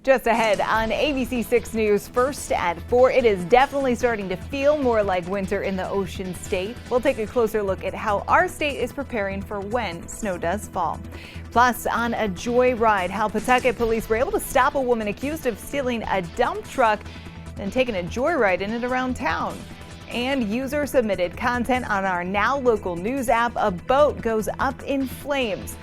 Just ahead on ABC 6 News, first at 4, it is definitely starting to feel more like winter in the Ocean State. We'll take a closer look at how our state is preparing for when snow does fall. Plus, on a joyride, how Pawtucket police were able to stop a woman accused of stealing a dump truck, then taking a joyride in it around town. And user-submitted content on our Now Local News app, a boat goes up in flames.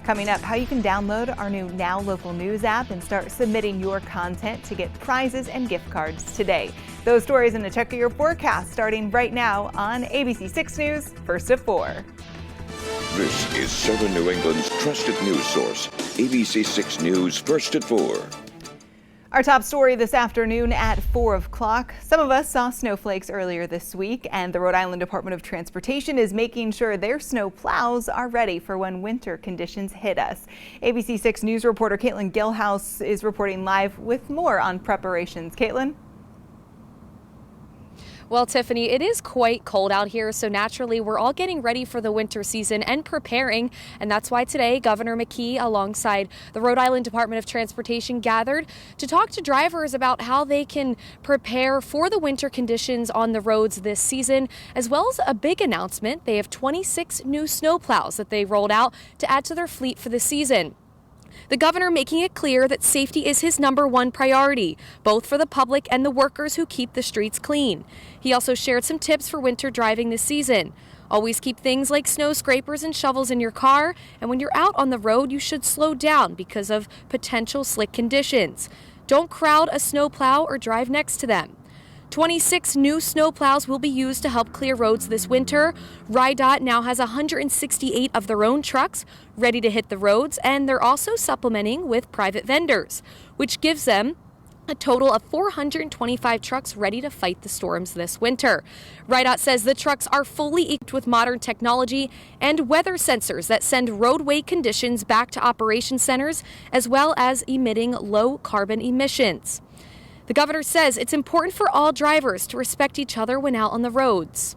Coming up, how you can download our new Now Local News app and start submitting your content to get prizes and gift cards today. Those stories and a check of your forecast starting right now on ABC 6 News, first at 4. This is Southern New England's trusted news source, ABC 6 News, first at 4. Our top story this afternoon at 4 o'clock. Some of us saw snowflakes earlier this week, and the Rhode Island Department of Transportation is making sure their snow plows are ready for when winter conditions hit us. ABC 6 News reporter Caitlin Gilhouse is reporting live with more on preparations. Caitlin? Well, Tiffany, it is quite cold out here, so naturally we're all getting ready for the winter season and preparing, and that's why today Governor McKee alongside the Rhode Island Department of Transportation gathered to talk to drivers about how they can prepare for the winter conditions on the roads this season, as well as a big announcement. They have 26 new snowplows that they rolled out to add to their fleet for the season. The governor making it clear that safety is his #1 priority, both for the public and the workers who keep the streets clean. He also shared some tips for winter driving this season. Always keep things like snow scrapers and shovels in your car, and when you're out on the road, you should slow down because of potential slick conditions. Don't crowd a snowplow or drive next to them. 26 new snowplows will be used to help clear roads this winter. RIDOT now has 168 of their own trucks ready to hit the roads, and they're also supplementing with private vendors, which gives them a total of 425 trucks ready to fight the storms this winter. RIDOT says the trucks are fully equipped with modern technology and weather sensors that send roadway conditions back to operation centers, as well as emitting low carbon emissions. The governor says it's important for all drivers to respect each other when out on the roads.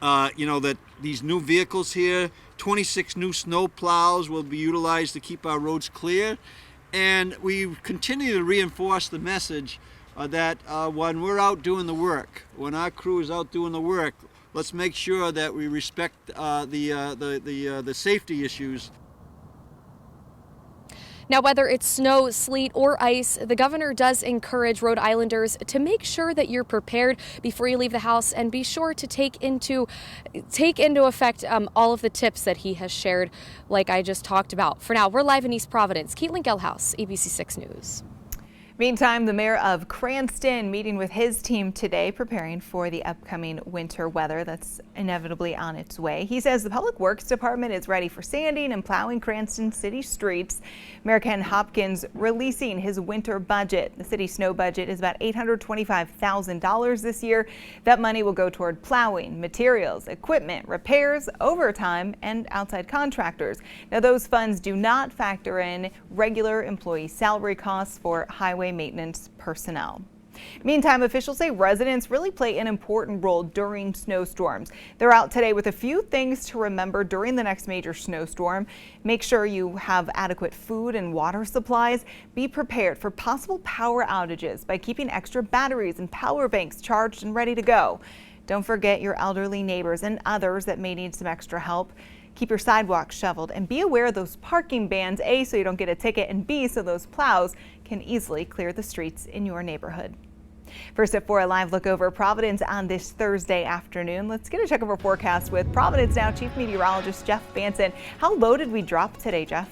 That these new vehicles here, 26 new snow plows will be utilized to keep our roads clear. And we continue to reinforce the message that when we're out doing the work, when our crew is out doing the work, let's make sure that we respect the safety issues. Now, whether it's snow, sleet, or ice, the governor does encourage Rhode Islanders to make sure that you're prepared before you leave the house, and be sure to take into effect all of the tips that he has shared, like I just talked about. For now, we're live in East Providence. Caitlin Gilhouse, ABC 6 News. Meantime, the mayor of Cranston meeting with his team today, preparing for the upcoming winter weather that's inevitably on its way. He says the Public Works Department is ready for sanding and plowing Cranston city streets. Mayor Ken Hopkins releasing his winter budget. The city snow budget is about $825,000 this year. That money will go toward plowing, materials, equipment, repairs, overtime, and outside contractors. Now, those funds do not factor in regular employee salary costs for highway maintenance personnel. Meantime, officials say residents really play an important role during snowstorms. They're out today with a few things to remember during the next major snowstorm. Make sure you have adequate food and water supplies. Be prepared for possible power outages by keeping extra batteries and power banks charged and ready to go. Don't forget your elderly neighbors and others that may need some extra help. Keep your sidewalks shoveled and be aware of those parking bans, A, so you don't get a ticket, and B, so those plows can easily clear the streets in your neighborhood. First at 4, a live look over Providence on this Thursday afternoon. Let's get a check of our forecast with Providence Now Chief Meteorologist Jeff Banson. How low did we drop today, Jeff?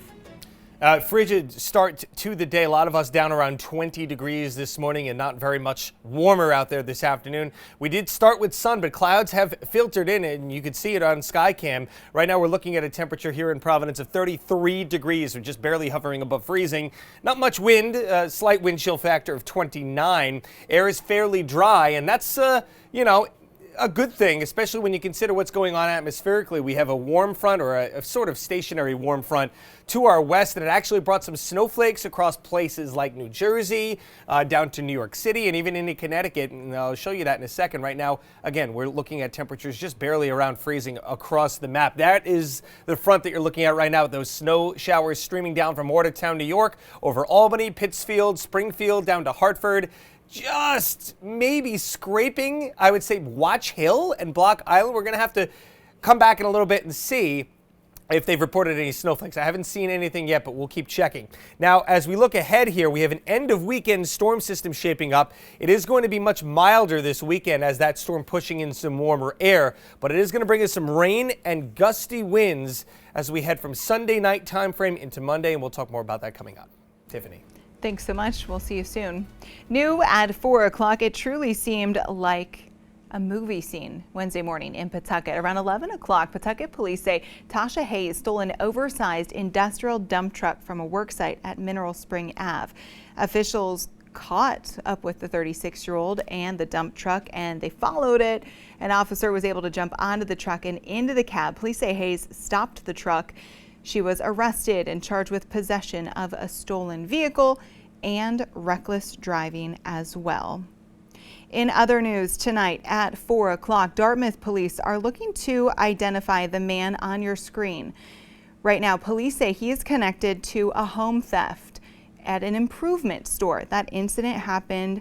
Frigid start to the day. A lot of us down around 20 degrees this morning and not very much warmer out there this afternoon. We did start with sun, but clouds have filtered in and you could see it on Skycam. Right now we're looking at a temperature here in Providence of 33 degrees. We're just barely hovering above freezing. Not much wind, slight wind chill factor of 29. Air is fairly dry, and that's, a good thing, especially when you consider what's going on atmospherically. We have a warm front, or a sort of stationary warm front to our west, and it actually brought some snowflakes across places like New Jersey, down to New York City, and even into Connecticut. And I'll show you that in a second. Right now, again, we're looking at temperatures just barely around freezing across the map. That is the front that you're looking at right now, with those snow showers streaming down from Watertown, New York, over Albany, Pittsfield, Springfield, down to Hartford. Just maybe scraping, I would say, Watch Hill and Block Island. We're going to have to come back in a little bit and see if they've reported any snowflakes. I haven't seen anything yet, but we'll keep checking. Now, as we look ahead here, we have an end-of-weekend storm system shaping up. It is going to be much milder this weekend as that storm pushing in some warmer air, but it is going to bring us some rain and gusty winds as we head from Sunday night time frame into Monday, and we'll talk more about that coming up. Tiffany. Thanks so much. We'll see you soon. New at 4 o'clock, it truly seemed like a movie scene Wednesday morning in Pawtucket. Around 11 o'clock, Pawtucket police say Tasha Hayes stole an oversized industrial dump truck from a work site at Mineral Spring Ave. Officials caught up with the 36-year-old and the dump truck, and they followed it. An officer was able to jump onto the truck and into the cab. Police say Hayes stopped the truck. She was arrested and charged with possession of a stolen vehicle and reckless driving as well. In other news tonight at 4 o'clock, Dartmouth police are looking to identify the man on your screen. Right now, police say he is connected to a home theft at an improvement store. That incident happened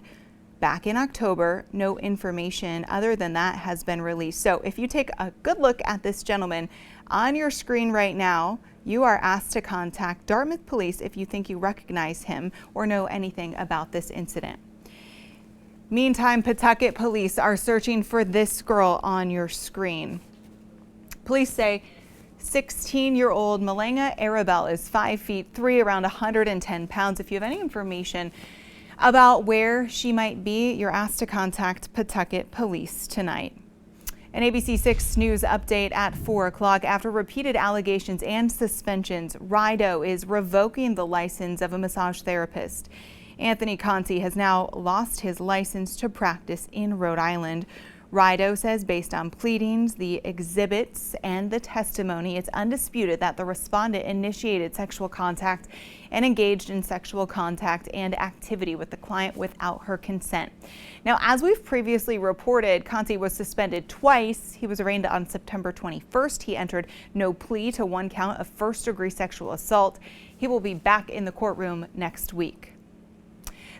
back in October. No information other than that has been released. So if you take a good look at this gentleman on your screen right now, you are asked to contact Dartmouth Police if you think you recognize him or know anything about this incident. Meantime, Pawtucket police are searching for this girl on your screen. Police say 16-year-old Malanga Arabelle is 5'3", around 110 pounds. If you have any information about where she might be, you're asked to contact Pawtucket Police tonight. An ABC 6 News update at 4 o'clock. After repeated allegations and suspensions, Rideau is revoking the license of a massage therapist. Anthony Conti has now lost his license to practice in Rhode Island. Rideau says based on pleadings, the exhibits, and the testimony, it's undisputed that the respondent initiated sexual contact and engaged in sexual contact and activity with the client without her consent. Now, as we've previously reported, Conti was suspended twice. He was arraigned on September 21st. He entered no plea to one count of first-degree sexual assault. He will be back in the courtroom next week.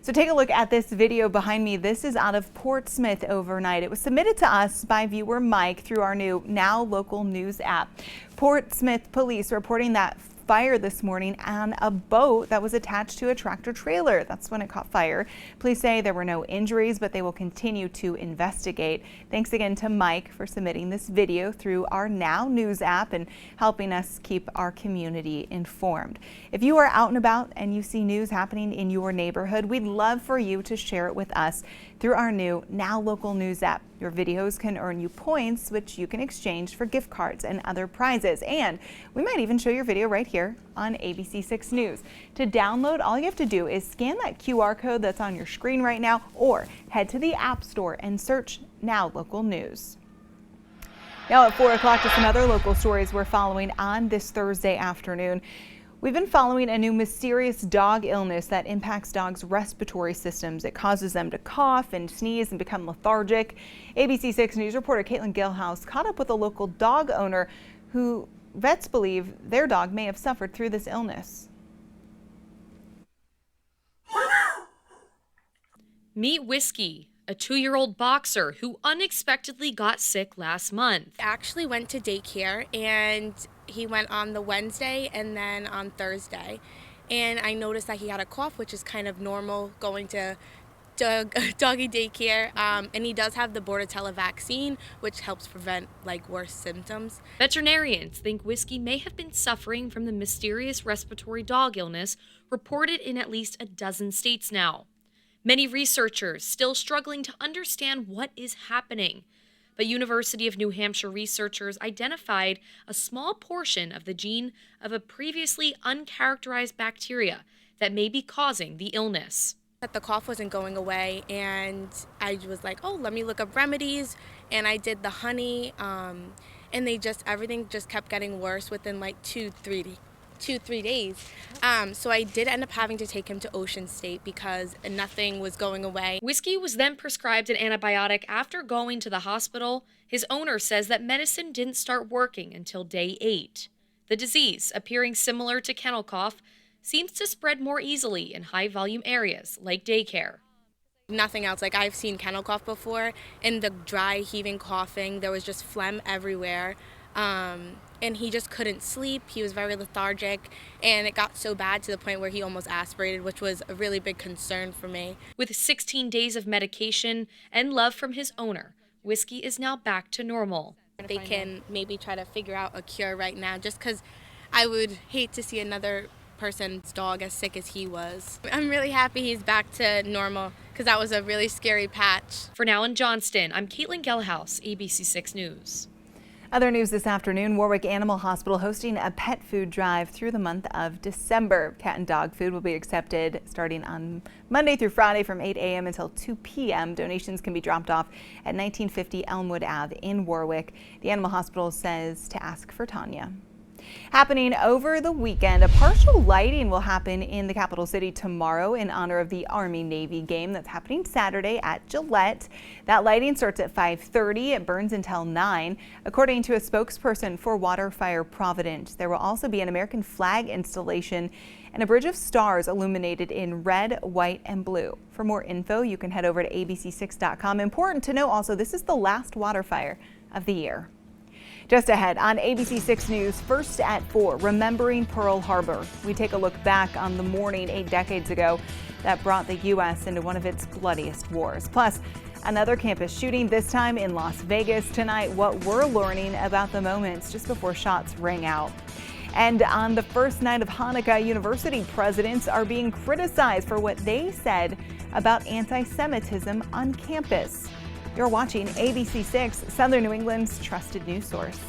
So take a look at this video behind me. This is out of Portsmouth overnight. It was submitted to us by viewer Mike through our new Now Local News app. Portsmouth police reporting that fire this morning on a boat that was attached to a tractor trailer. That's when it caught fire. Police say there were no injuries, but they will continue to investigate. Thanks again to Mike for submitting this video through our Now News app and helping us keep our community informed. If you are out and about and you see news happening in your neighborhood, we'd love for you to share it with us through our new Now Local News app. Your videos can earn you points, which you can exchange for gift cards and other prizes. And we might even show your video right here on ABC 6 News. To download, all you have to do is scan that QR code that's on your screen right now, or head to the App Store and search Now Local News. Now at 4 o'clock, to some other local stories we're following on this Thursday afternoon. We've been following a new mysterious dog illness that impacts dogs' respiratory systems. It causes them to cough and sneeze and become lethargic. ABC 6 News reporter Caitlin Gilhouse caught up with a local dog owner who vets believe their dog may have suffered through this illness. Meet Whiskey, a 2-year-old boxer who unexpectedly got sick last month. Actually went to daycare, and he went on the Wednesday and then on Thursday, and I noticed that he had a cough, which is kind of normal going to doggy daycare, and he does have the Bordetella vaccine, which helps prevent worse symptoms. Veterinarians think Whiskey may have been suffering from the mysterious respiratory dog illness reported in at least a dozen states now. Many researchers still struggling to understand what is happening. But University of New Hampshire researchers identified a small portion of the gene of a previously uncharacterized bacteria that may be causing the illness. The cough wasn't going away, and I was like, oh, let me look up remedies, and I did the honey, and everything just kept getting worse within like 2-3 days. So I did end up having to take him to Ocean State because nothing was going away. Whiskey was then prescribed an antibiotic after going to the hospital. His owner says that medicine didn't start working until day 8. The disease, appearing similar to kennel cough, seems to spread more easily in high-volume areas like daycare. Nothing else. Like, I've seen kennel cough before, and the dry, heaving coughing, there was just phlegm everywhere. And he just couldn't sleep. He was very lethargic, and it got so bad to the point where he almost aspirated, which was a really big concern for me. With 16 days of medication and love from his owner, Whiskey is now back to normal. They can maybe try to figure out a cure right now, just because I would hate to see another person's dog as sick as he was. I'm really happy he's back to normal, because that was a really scary patch. For now in Johnston, I'm Caitlin Gelhaus, ABC6 News. Other news this afternoon, Warwick Animal Hospital hosting a pet food drive through the month of December. Cat and dog food will be accepted starting on Monday through Friday from 8 a.m. until 2 p.m. Donations can be dropped off at 1950 Elmwood Ave in Warwick. The Animal Hospital says to ask for Tanya. Happening over the weekend, a partial lighting will happen in the capital city tomorrow in honor of the Army-Navy game that's happening Saturday at Gillette. That lighting starts at 5:30. It burns until 9. According to a spokesperson for Water Fire Providence, there will also be an American flag installation and a bridge of stars illuminated in red, white, and blue. For more info, you can head over to abc6.com. Important to know also, this is the last water fire of the year. Just ahead on ABC6 News, first at 4, remembering Pearl Harbor. We take a look back on the morning 8 decades ago that brought the U.S. into one of its bloodiest wars. Plus, another campus shooting, this time in Las Vegas. Tonight, what we're learning about the moments just before shots rang out. And on the first night of Hanukkah, university presidents are being criticized for what they said about anti-Semitism on campus. You're watching ABC6, Southern New England's trusted news source.